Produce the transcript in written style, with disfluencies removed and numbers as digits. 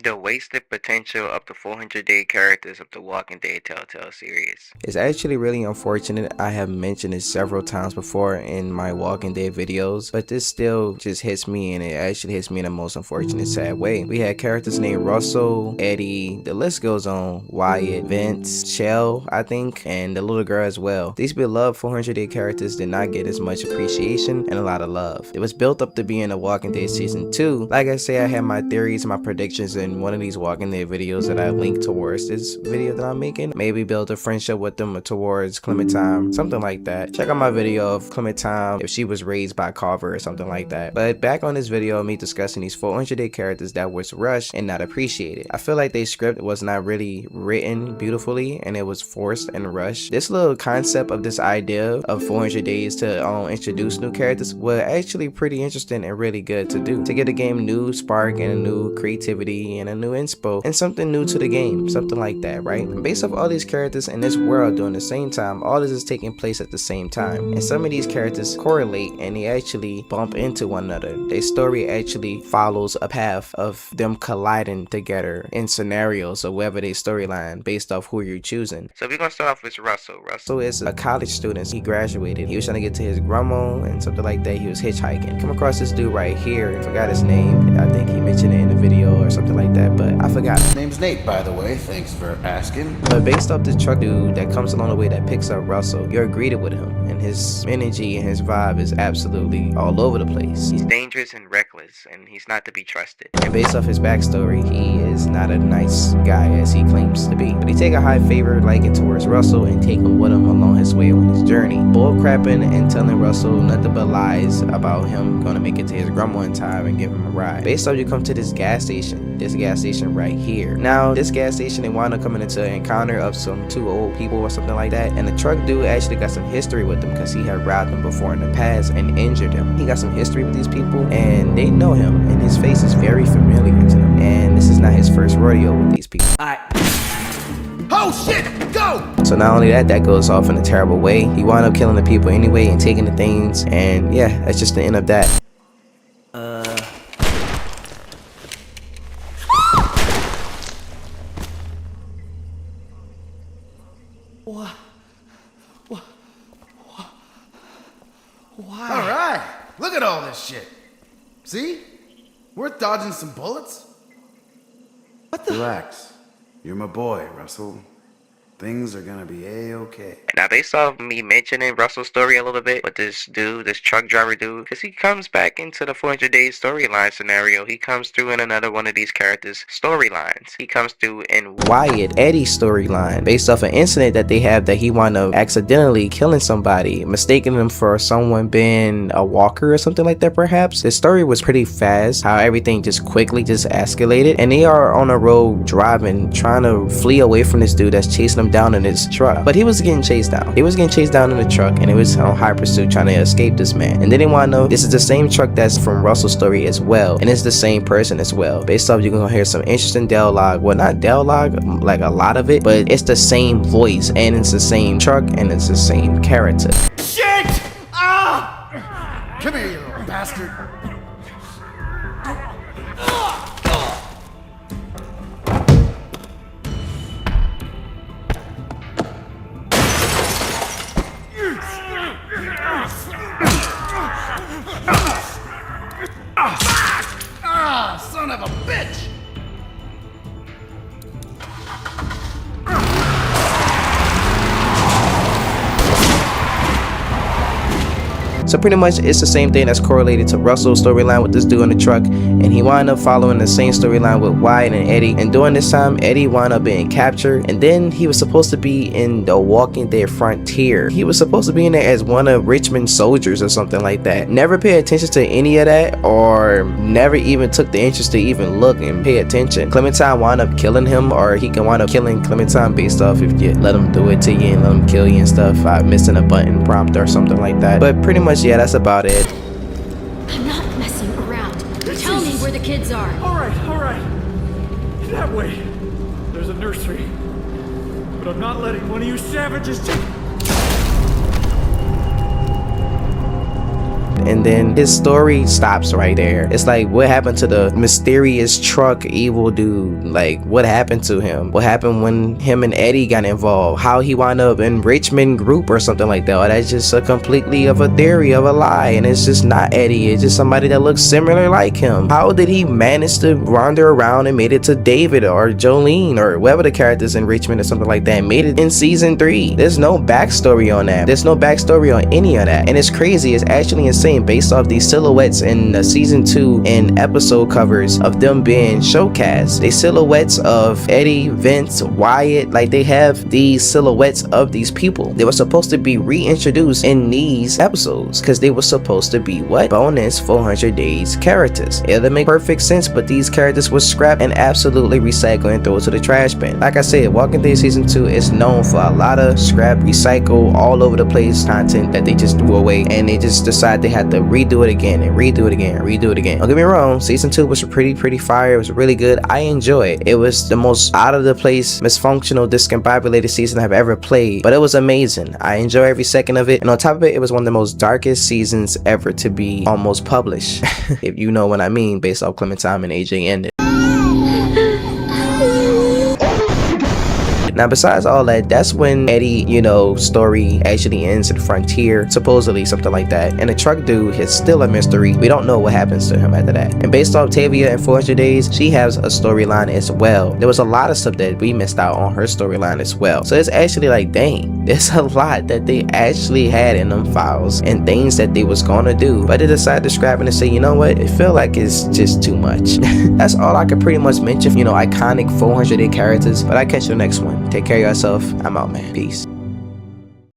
The wasted potential of the 400-day characters of the Walking Dead Telltale series. It's actually really unfortunate. I have mentioned it several times before in my Walking Dead videos, but this still just hits me, and it actually hits me in the most unfortunate, sad way. We had characters named Russell, Eddie, the list goes on, Wyatt, Vince, Shell, I think, and the little girl as well. These beloved 400-day characters did not get as much appreciation and a lot of love. It was built up to be in the Walking Dead season 2. Like I say, I had my theories, my predictions in one of these Walking Dead videos that I linked towards this video that I'm making. Maybe build a friendship with them towards Clementine, something like that. Check out my video of Clementine if she was raised by Carver or something like that. But back on this video of me discussing these 400-day characters that was rushed and not appreciated. I feel like their script was not really written beautifully and it was forced and rushed. This little concept of this idea of 400 days to introduce new characters was actually pretty interesting and really good to do, to give the game new spark and a new creativity and a new inspo and something new to the game, something like that, right? Based off all these characters in this world during the same time, all this is taking place at the same time, and some of these characters correlate and they actually bump into one another. Their story actually follows a path of them colliding together in scenarios or whatever their storyline based off who you're choosing. So we're gonna start off with Russell. Russell is a college student. He graduated. He was trying to get to his grandma and something like that. He was hitchhiking. Come across this dude right here. I forgot his name. I think he mentioned it in the video or something like that, but I forgot. His name's Nate, by the way. Thanks for asking. But based off this truck dude that comes along the way that picks up Russell, you're greeted with him, and his energy and his vibe is absolutely all over the place. He's dangerous and reckless, and he's not to be trusted. And based off his backstory, he is not a nice guy as he claims to be. But he take a high favor liking towards Russell and take him with him along his way on his journey. Bull crapping and telling Russell nothing but lies about him gonna make it to his grandma in time and give him a ride. Based off, you come to this gas station right here. Now this gas station, they wind up coming into an encounter of some two old people or something like that, and the truck dude actually got some history with them because he had robbed them before in the past and injured him. He got some history with these people and they know him, and his face is very familiar to them, and this is not his first rodeo with these people. Oh shit! Go! So not only that, that goes off in a terrible way. He wound up killing the people anyway and taking the things, and yeah, that's just the end of that. Why? Alright, look at all this shit. See? We're dodging some bullets. What the? Relax. You're my boy, Russell. Things are gonna be A-okay. Now, based off me mentioning Russell's story a little bit with this dude, this truck driver dude, because he comes back into the 400 days storyline scenario. He comes through in another one of these characters' storylines. He comes through in Wyatt, Eddie's storyline, based off an incident that they have that he wound up accidentally killing somebody, mistaking them for someone being a walker or something like that perhaps. The story was pretty fast, how everything just quickly just escalated, and they are on a road driving, trying to flee away from this dude that's chasing them down in his truck. But he was getting chased down. He was getting chased down in the truck, and it was on high pursuit trying to escape this man. And then they want to know this is the same truck that's from Russell's story as well, and it's the same person as well. Based off, you're gonna hear some interesting dialogue. Well, not dialogue, like a lot of it, but it's the same voice, and it's the same truck, and it's the same character. Shit! Ah! Come here, you little bastard. Son of a bitch! So pretty much it's the same thing that's correlated to Russell's storyline with this dude in the truck, and he wound up following the same storyline with Wyatt and Eddie. And during this time, Eddie wound up being captured, and then he was supposed to be in the Walking Dead Frontier. He was supposed to be in there as one of Richmond's soldiers or something like that. Never paid attention to any of that, or never even took the interest to even look and pay attention. Clementine wound up killing him, or he can wind up killing Clementine based off if you let him do it to you and let him kill you and stuff. Missing a button prompt or something like that. But pretty much, yeah, that's about it. I'm not messing around. Tell me where the kids are. All right. That way. There's a nursery. But I'm not letting one of you savages take... and then his story stops right there. It's like, what happened to the mysterious truck evil dude? Like, what happened to him? What happened when him and Eddie got involved? How he wound up in Richmond Group or something like that? Or that's just a completely of a theory of a lie, and it's just not Eddie. It's just somebody that looks similar like him. How did he manage to wander around and made it to David or Jolene or whoever the characters in Richmond or something like that, and made it in season 3? There's no backstory on that. There's no backstory on any of that, and it's crazy. It's actually insane based off these silhouettes in season 2 and episode covers of them being showcast. They silhouettes of Eddie, Vince, Wyatt. Like, they have these silhouettes of these people. They were supposed to be reintroduced in these episodes because they were supposed to be what? Bonus 400 days characters. It would make perfect sense, but these characters were scrapped and absolutely recycled and thrown to the trash bin. Like I said, Walking Dead season 2 is known for a lot of scrap, recycle, all over the place content that they just threw away, and they just decide they had to redo it again and redo it again and redo it again. Don't get me wrong, season 2 was pretty fire. It was really good. I enjoy it. It was the most out of the place, misfunctional, discombobulated season I've ever played, but it was amazing. I enjoy every second of it, and on top of it, it was one of the most darkest seasons ever to be almost published. If you know what I mean, based off Clementine and AJ ended. Now, besides all that, that's when Eddie, story actually ends in Frontier, supposedly, something like that. And the truck dude is still a mystery. We don't know what happens to him after that. And based off Tavia and 400 Days, she has a storyline as well. There was a lot of stuff that we missed out on her storyline as well. So it's actually like, dang, there's a lot that they actually had in them files and things that they was gonna do, but they decided to scrap it and say, you know what, it feel like it's just too much. That's all I could pretty much mention, iconic 400 Day characters. But I catch you the next one. Take care of yourself. I'm out, man. Peace.